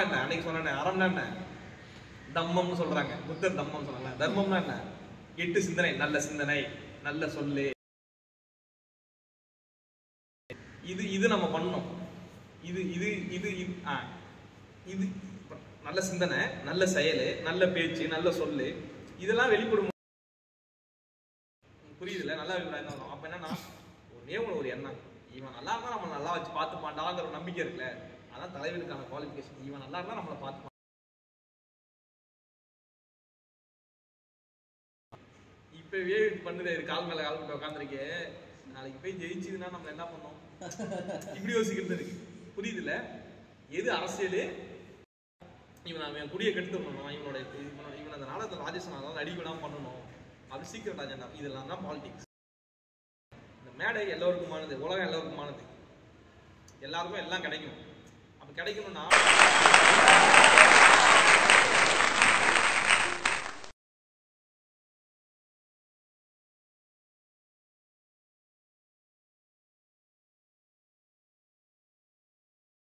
அறம்னா என்ன? அன்னைக்கு சொன்ன அறம்னா என்ன? தம்மம்னு சொல்றாங்க. புத்தர் தம்மம் சொல்றாங்க. தர்மம்னா என்ன? 8 சிந்தனை, நல்ல சிந்தனை, நல்ல சொல்லு. இது நம்ம பண்ணணும். இது நல்ல சிந்தனை, நல்ல செயல், நல்ல பேச்சு, நல்ல சொல்லு, இதெல்லாம் வெளிப்படும். புரியுதுல? நல்லா வெளிப்படும். அப்ப என்னன்னா ஒரு எண்ணம், இவன் நல்லா இருந்தா நம்ம நல்லா வச்சு பார்த்துப்பான்டாங்கிற ஒரு நம்பிக்கை இருக்குல்ல, அதான் தலைவருக்கான குவாலிஃபிகேஷன். இவன் நல்லா இருந்தா நம்மளை பார்த்துப்பான். இப்பவே பண்ணுது, கால் மேல கால் போட்டு உட்காந்துருக்கே, நாளைக்கு போய் ஜெயிச்சுதுன்னா நம்ம என்ன பண்ணோம்? இப்படி யோசிக்கிறது இருக்கு. புரியுதுல? எது அரசியல்? இவன் குடியை கெடுத்துடணும், இவன் அந்த நாடகத்தில் ராஜேஷன் அடிக்கடாம பண்ணணும், அது சீக்கிரம் அஜெண்டா. இதெல்லாம் தான் பாலிடிக்ஸ். இந்த மேடை எல்லோருக்குமானது, உலகம் எல்லோருக்குமானது, எல்லாருக்கும் எல்லாம் கிடைக்கும். அப்ப கிடைக்கணும்னா